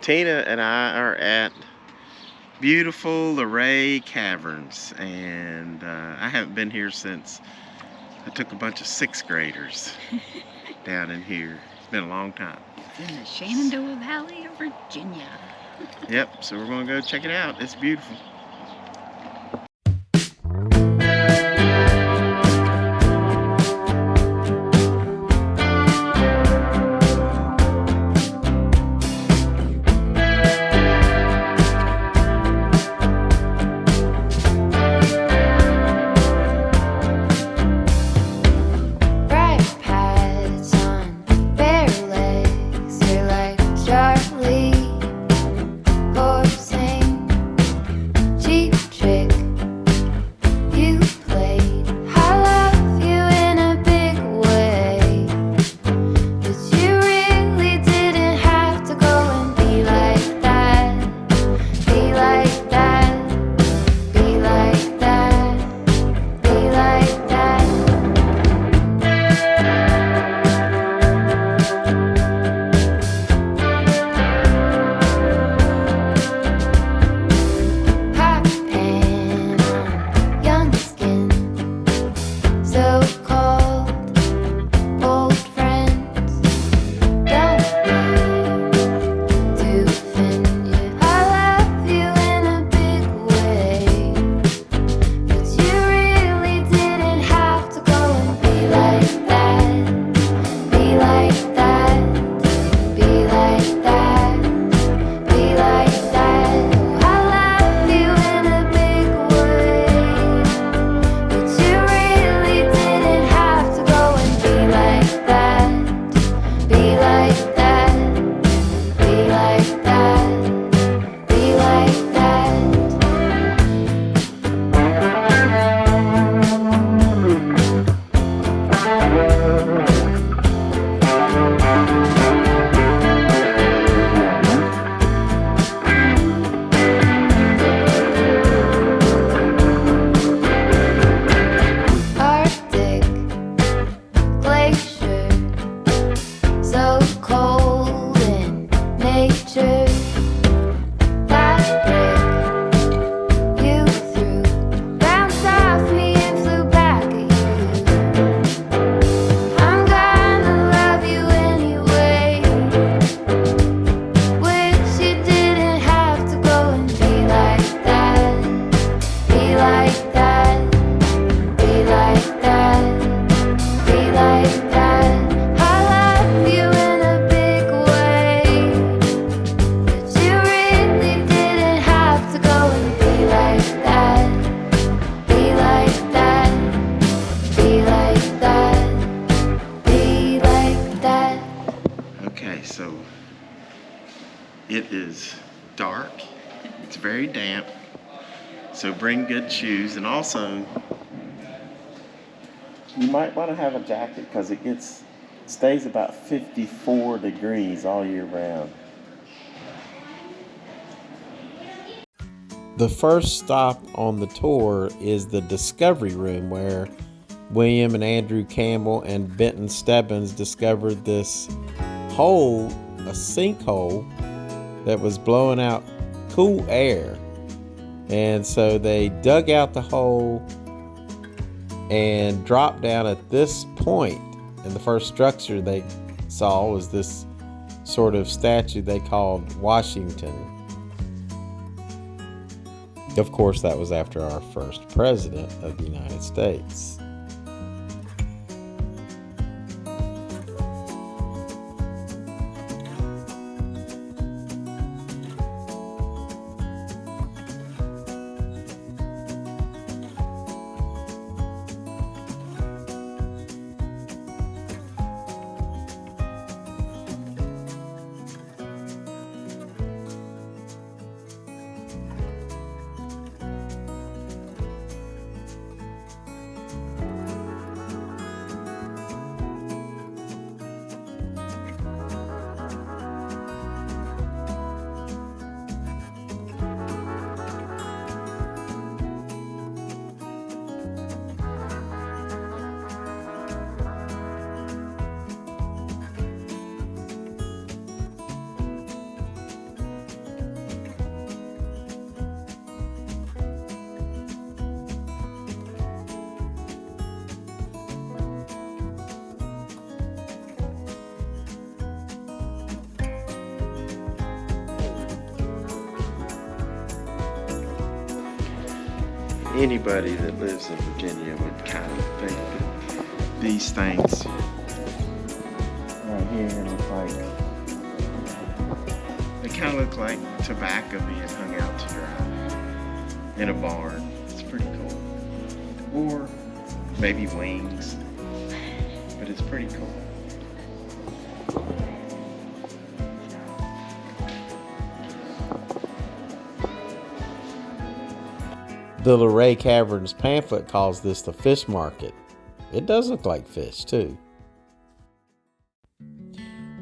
Tina and I are at beautiful Luray Caverns, and I haven't been here since I took a bunch of sixth graders down in here. It's been a long time. It's in the Shenandoah Valley of Virginia. Yep, so we're going to go check it out. It's beautiful. So it is dark, it's very damp, so bring good shoes, and also you might want to have a jacket because it stays about 54 degrees all year round. The first stop on the tour is the Discovery Room, where William and Andrew Campbell and Benton Stebbins discovered this hole, a sinkhole, that was blowing out cool air. And so they dug out the hole and dropped down at this point. And the first structure they saw was this sort of statue they called Washington. Of course, that was after our first president of the United States. anybody that lives in Virginia would kind of think that these things right here look like, they kind of look like tobacco being hung out to dry in a barn. It's pretty cool. Or maybe wings, but it's pretty cool. The Luray Caverns pamphlet calls this the fish market. It does look like fish too.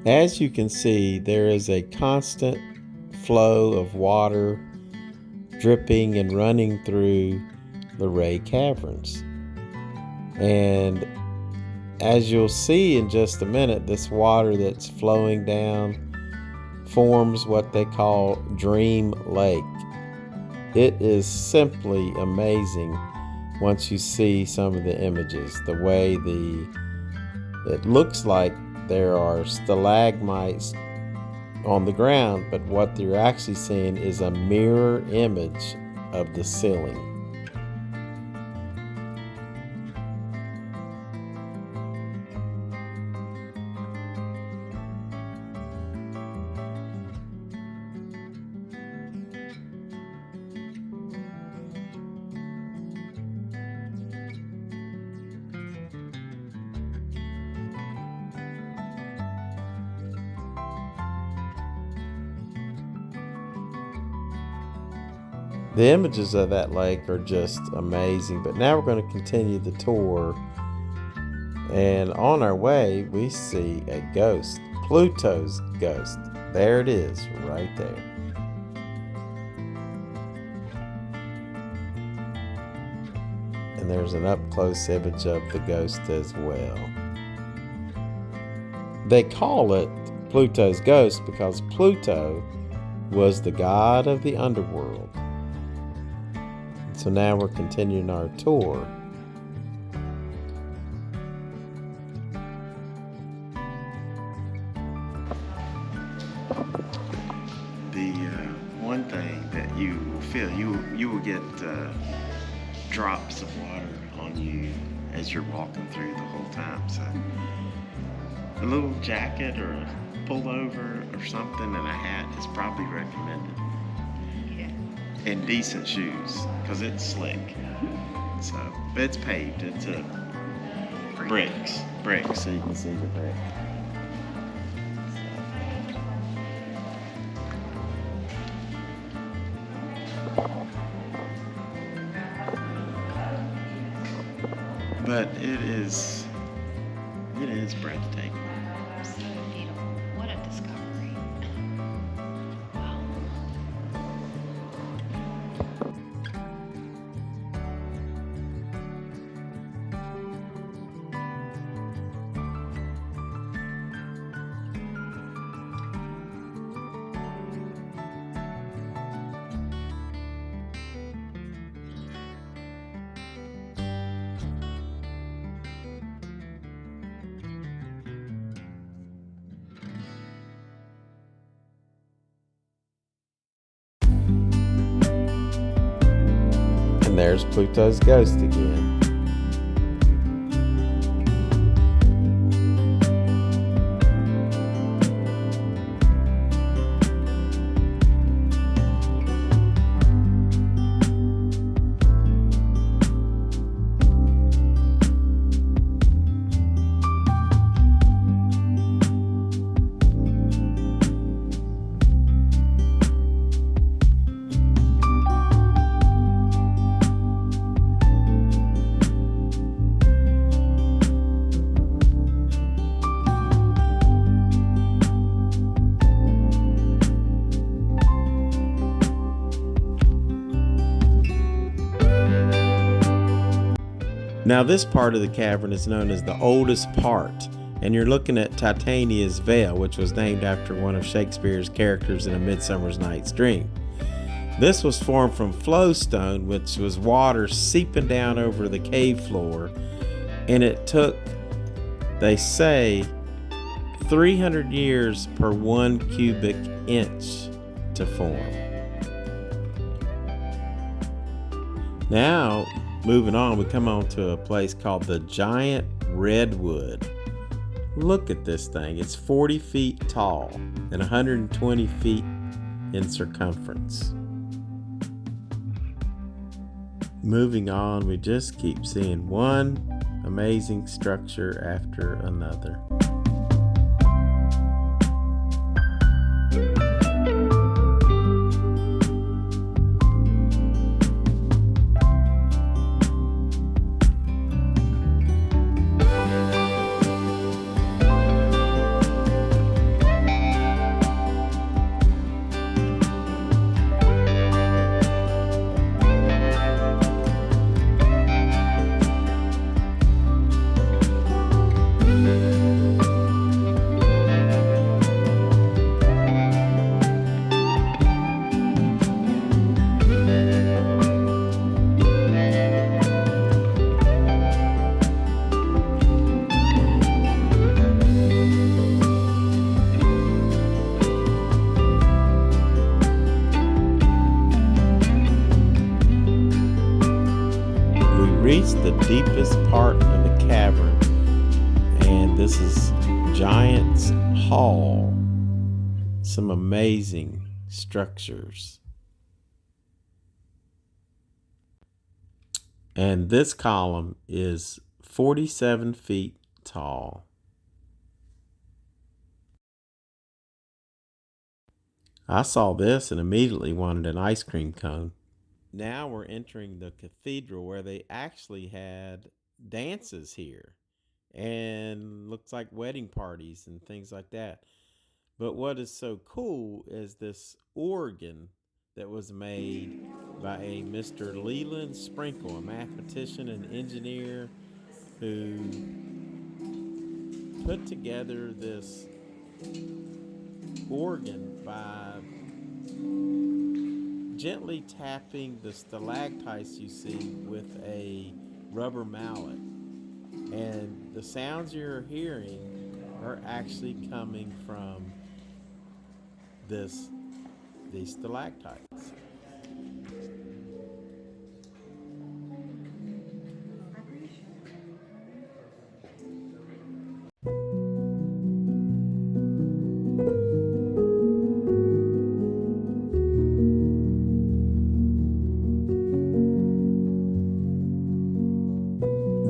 As you can see, there is a constant flow of water dripping and running through Luray Caverns. And as you'll see in just a minute, this water that's flowing down forms what they call Dream Lake. It is simply amazing once you see some of the images. The way it looks like there are stalagmites on the ground, but what you're actually seeing is a mirror image of the ceiling. The images of that lake are just amazing, but now we're going to continue the tour, and on our way we see a ghost, Pluto's ghost. There it is, right there. And there's an up-close image of the ghost as well. They call it Pluto's ghost because Pluto was the god of the underworld. So now we're continuing our tour. The one thing that you will feel, you will get drops of water on you as you're walking through the whole time. So a little jacket or a pullover or something and a hat is probably recommended. And decent shoes, because it's slick. So, but it's paved. It's bricks, so you can see the brick. But it is breathtaking. So beautiful. What a discovery. Wow. And there's Pluto's ghost again. Now this part of the cavern is known as the oldest part, and you're looking at Titania's Veil, which was named after one of Shakespeare's characters in A Midsummer Night's Dream. This was formed from flowstone, which was water seeping down over the cave floor, and it took, they say, 300 years per 1 cubic inch to form. Now, moving on, we come on to a place called the Giant Redwood. Look at this thing. It's 40 feet tall and 120 feet in circumference. Moving on, we just keep seeing one amazing structure after another. Reached the deepest part of the cavern, and this is Giant's Hall. Some amazing structures. And this column is 47 feet tall. I saw this and immediately wanted an ice cream cone. Now we're entering the cathedral where they actually had dances here and looks like wedding parties and things like that. But what is so cool is this organ that was made by a Mr. Leland Sprinkle, a mathematician and engineer who put together this organ by gently tapping the stalactites you see with a rubber mallet. And the sounds you're hearing are actually coming from these stalactites.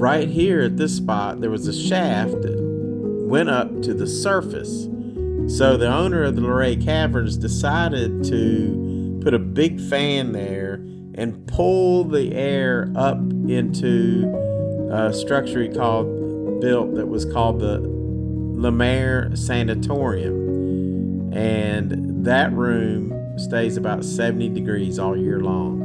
Right here at this spot, there was a shaft that went up to the surface. So the owner of the Luray Caverns decided to put a big fan there and pull the air up into a structure he built that was called the Lemaire Sanatorium. And that room stays about 70 degrees all year long.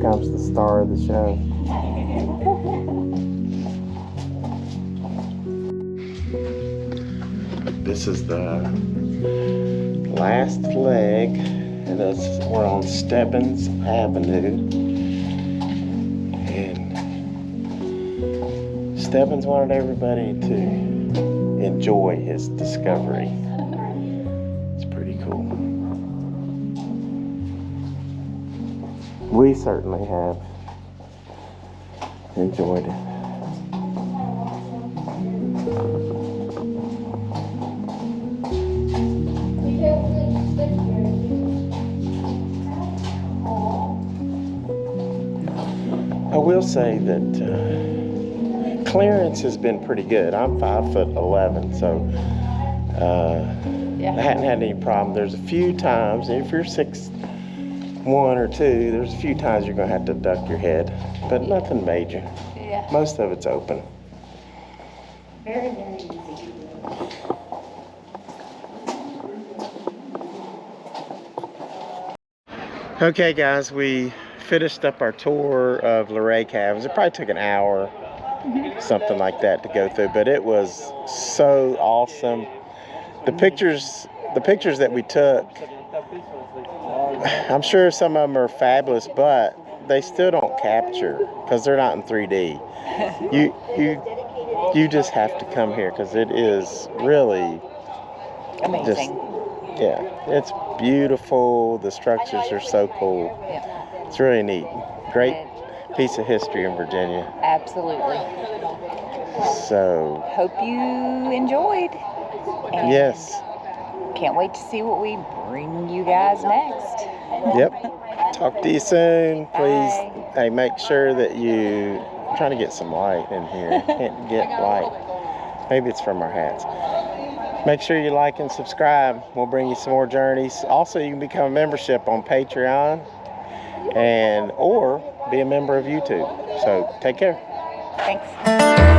Comes the star of the show. This is the last leg, and we're on Stebbins Avenue. And Stebbins wanted everybody to enjoy his discovery. It's pretty cool. We certainly have enjoyed it. I will say that clearance has been pretty good. I'm 5'11", so I hadn't had any problem. There's a few times, if you're 6'1" or 2", there's a few times you're gonna have to duck your head, but nothing major. Yeah. Most of it's open. Very, very easy. Okay, guys, we finished up our tour of Luray Caverns. It probably took an hour, something like that, to go through, but it was so awesome. The pictures that we took, I'm sure some of them are fabulous, but they still don't capture because they're not in 3D. You just have to come here because it is really Amazing. yeah, it's beautiful. The structures are so cool. Yeah. It's really neat. Great piece of history in Virginia. Absolutely. So, Hope you enjoyed. And yes. Can't wait to see what we bring you guys next. Yep. Talk to you soon. Please, Bye. hey, make sure that I'm trying to get some light in here. Can't get light. Maybe it's from our hats. Make sure you like and subscribe. We'll bring you some more journeys. Also, you can become a membership on Patreon or be a member of YouTube. So take care. Thanks.